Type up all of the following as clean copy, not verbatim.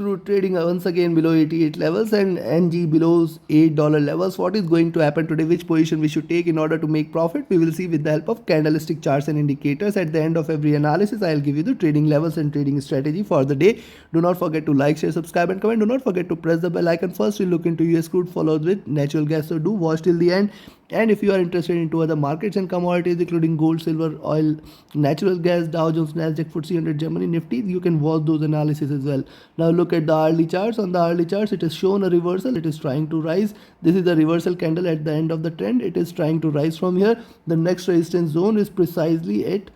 crude trading once again below 88 levels and NG below $8 levels. What is going to happen today? Which position we should take in order to make profit? We will see with the help of candlestick charts and indicators. At the end of every analysis, I will give you the trading levels and trading strategy for the day. Do not forget to like, share, subscribe and comment. Do not forget to press the bell icon. First, we'll look into US crude followed with natural gas. So do watch till the end. And if you are interested into other markets and commodities including gold, silver, oil, natural gas, Dow Jones, Nasdaq, FTSE 100, Germany, Nifty, you can watch those analysis as well. Now look at the hourly charts. On the hourly charts, it has shown a reversal. It is trying to rise. This is the reversal candle at the end of the trend. It is trying to rise from here. The next resistance zone is precisely at,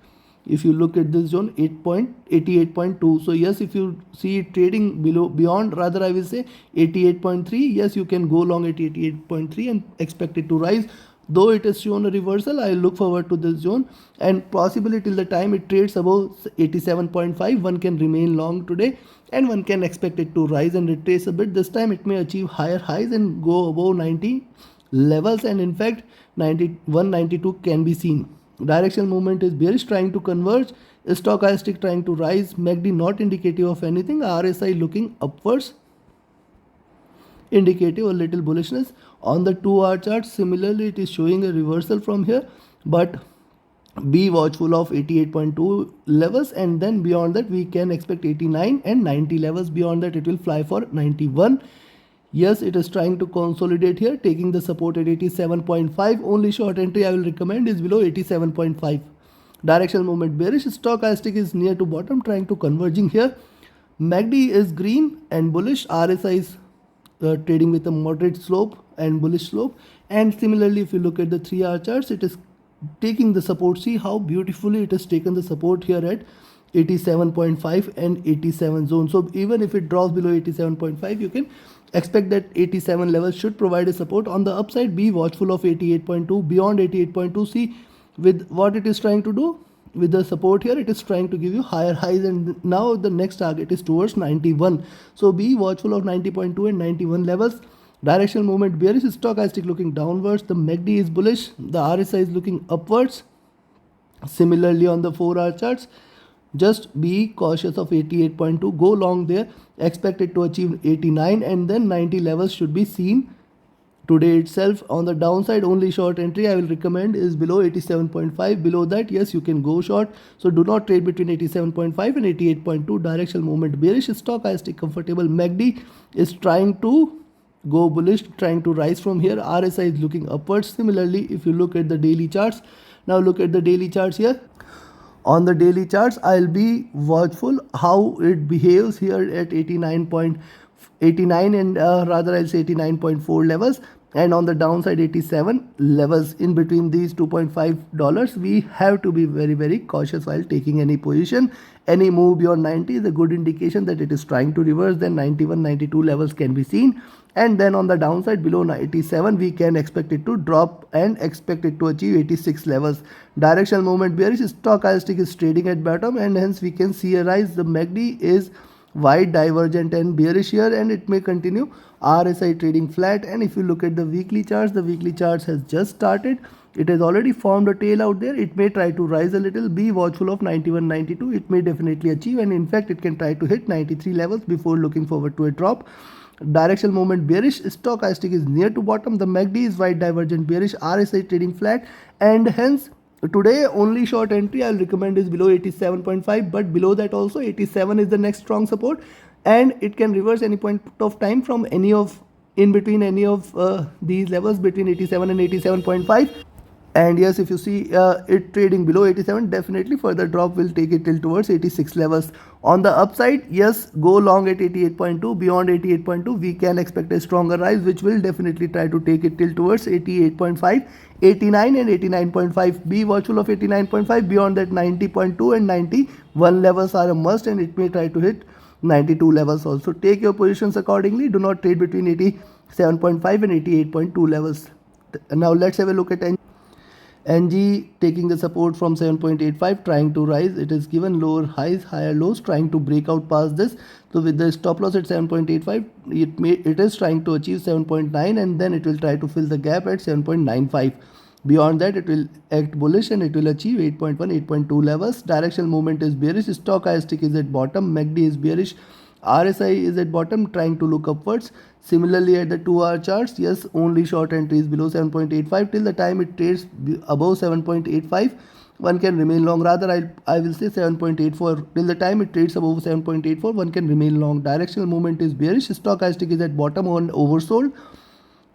if you look at this zone, 88.2. So yes, if you see it trading beyond, rather I will say 88.3, yes, you can go long at 88.3 and expect it to rise. Though it has shown a reversal, I look forward to this zone, and possibly till the time it trades above 87.5, one can remain long today and one can expect it to rise and retrace a bit. This time it may achieve higher highs and go above 90 levels, and in fact 91, 92 can be seen. Directional movement is bearish, trying to converge. Stochastic trying to rise. MACD not indicative of anything. RSI looking upwards, indicative a little bullishness. On the 2-hour chart, similarly it is showing a reversal from here, but be watchful of 88.2 levels, and then beyond that we can expect 89 and 90 levels. Beyond that it will fly for 91. Yes, it is trying to consolidate here, taking the support at 87.5. Only short entry I will recommend is below 87.5. Directional movement bearish. Stochastic is near to bottom, trying to converging here. MACD is green and bullish. RSI is trading with a moderate slope and bullish slope. And similarly, if you look at the 3-hour charts, it is taking the support. See how beautifully it has taken the support here at 87.5 and 87 zone. So even if it drops below 87.5, you can expect that 87 levels should provide a support. On the upside, be watchful of 88.2. Beyond 88.2, see with what it is trying to do with the support here, it is trying to give you higher highs, and now the next target is towards 91. So be watchful of 90.2 and 91 levels. Directional movement bearish. Stochastic looking downwards. The MACD is bullish. The RSI is looking upwards. Similarly on the 4-hour charts, just be cautious of 88.2. Go long there. Expect it to achieve 89 and then 90 levels should be seen today itself. On the downside, only short entry I will recommend is below 87.5. Below that, yes, you can go short. So do not trade between 87.5 and 88.2. Directional movement bearish. Stochastic comfortable. MACD is trying to go bullish, trying to rise from here. RSI is looking upwards. Similarly, if you look at the daily charts, now look at the daily charts here. On the daily charts, I'll be watchful how it behaves here at 89.89 and rather I'll say 89.4 levels, and on the downside 87 levels. In between these $2.5, we have to be very, very cautious while taking any position. Any move beyond 90 is a good indication that it is trying to reverse. Then 91, 92 levels can be seen, and then on the downside below 97 we can expect it to drop and expect it to achieve 86 levels. Directional movement bearish. Stochastic is trading at bottom and hence we can see a rise. The MACD is wide divergent and bearish here, and it may continue. RSI trading flat, and if you look at the weekly charts, the weekly charts has just started. It has already formed a tail out there. It may try to rise a little. Be watchful of 91, 92. It may definitely achieve, and in fact it can try to hit 93 levels before looking forward to a drop. Directional movement bearish. Stochastic is near to bottom. The MACD is wide divergent bearish. RSI trading flat, and hence today only short entry I'll recommend is below 87.5, but below that also 87 is the next strong support, and it can reverse any point of time from any of in between any of these levels between 87 and 87.5. And yes, if you see it trading below 87, definitely further drop will take it till towards 86 levels. On the upside, yes, go long at 88.2. Beyond 88.2, we can expect a stronger rise, which will definitely try to take it till towards 88.5, 89 and 89.5. Be watchful of 89.5. Beyond that, 90.2 and 91 levels are a must, and it may try to hit 92 levels also. Take your positions accordingly. Do not trade between 87.5 and 88.2 levels. Now let's have a look at NG taking the support from 7.85, trying to rise. It is given lower highs, higher lows, trying to break out past this. So with the stop loss at 7.85, it is trying to achieve 7.9, and then it will try to fill the gap at 7.95. Beyond that, it will act bullish and it will achieve 8.1, 8.2 levels. Directional movement is bearish. Stochastic is at bottom. MACD is bearish. RSI is at bottom trying to look upwards. Similarly at the 2-hour charts, yes, only short entry is below 7.85 till the time it trades above 7.85. One can remain long. Rather, I will say 7.84 till the time it trades above 7.84. One can remain long. Directional movement is bearish. Stochastic is at bottom on oversold.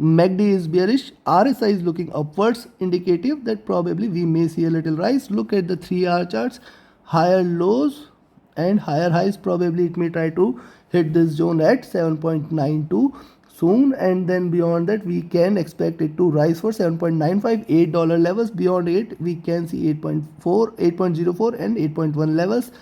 MACD is bearish. RSI is looking upwards, indicative that probably we may see a little rise. Look at the 3-hour charts. Higher lows and higher highs. Probably it may try to hit this zone at 7.92 soon, and then beyond that we can expect it to rise for 7.95, $8 levels. Beyond 8 we can see 8.4, 8.04 and 8.1 levels.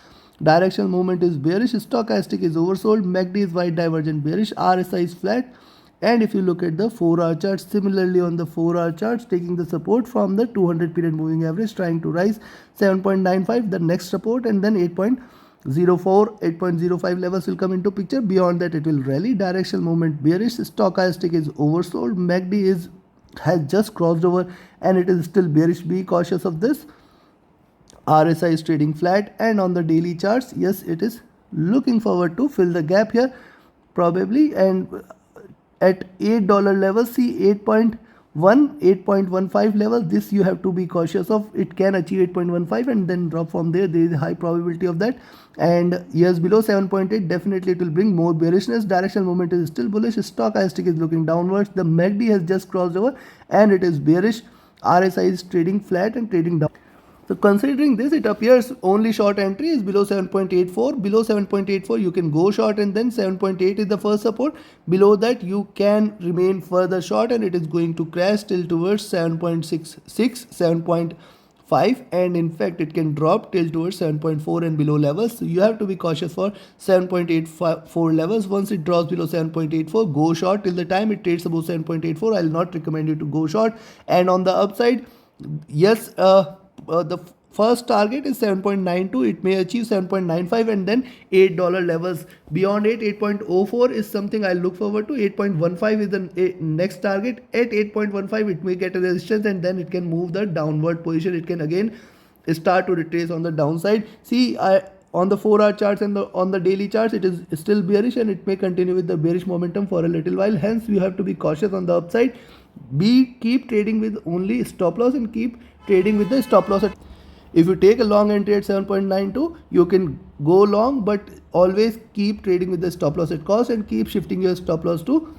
Directional movement is bearish. Stochastic is oversold. MACD is wide divergent bearish. RSI is flat. And if you look at the 4-hour charts, similarly on the 4-hour charts, taking the support from the 200 period moving average, trying to rise 7.95, the next support, and then 8.04, 8.05 levels will come into picture. Beyond that it will rally. Directional movement bearish. Stochastic is oversold. MACD has just crossed over and it is still bearish. Be cautious of this. RSI is trading flat, and on the daily charts, yes, it is looking forward to fill the gap here probably, and at $8 level, see 8.1, 8.15 level. This you have to be cautious of. It can achieve 8.15 and then drop from there. There is a high probability of that. And yes, below 7.8, definitely it will bring more bearishness. Directional movement is still bullish. Stochastic is looking downwards. The MACD has just crossed over and it is bearish. RSI is trading flat and trading down. So considering this, it appears only short entry is below 7.84. Below 7.84 you can go short, and then 7.8 is the first support. Below that you can remain further short, and it is going to crash till towards 7.66, 7.5, and in fact it can drop till towards 7.4 and below levels. So you have to be cautious for 7.84 levels. Once it drops below 7.84, go short. Till the time it trades above 7.84, I will not recommend you to go short. And on the upside, yes, the first target is 7.92. It may achieve 7.95 and then $8 levels. Beyond 8.04 is something I look forward to. 8.15 is the next target. At 8.15 it may get a resistance, and then it can move the downward position. It can again start to retrace on the downside. See, on the 4-hour charts and on the daily charts, it is still bearish, and it may continue with the bearish momentum for a little while. Hence you have to be cautious on the upside. Keep trading with only stop loss, and keep trading with the stop loss. If you take a long entry at 7.92, you can go long, but always keep trading with the stop loss at cost, and keep shifting your stop loss to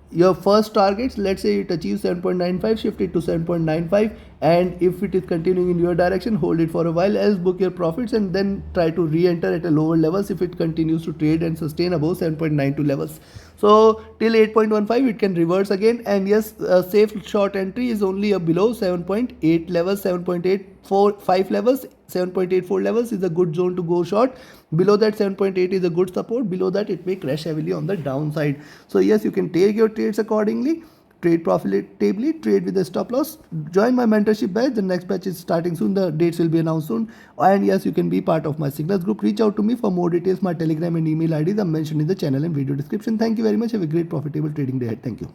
your first targets. Let's say it achieves 7.95, shift it to 7.95, and if it is continuing in your direction, hold it for a while, else book your profits and then try to re-enter at a lower levels if it continues to trade and sustain above 7.92 levels. So till 8.15 it can reverse again, and yes, safe short entry is only below 7.8 levels, 7.85 levels, 7.84 levels is a good zone to go short. Below that 7.8 is a good support. Below that it may crash heavily on the downside. So yes, you can take your trades accordingly. Trade profitably, trade with a stop loss. Join my mentorship batch. The next batch is starting soon. The dates will be announced soon. And yes, you can be part of my Signals group. Reach out to me for more details. My Telegram and email IDs are mentioned in the channel and video description. Thank you very much. Have a great profitable trading day ahead. Thank you.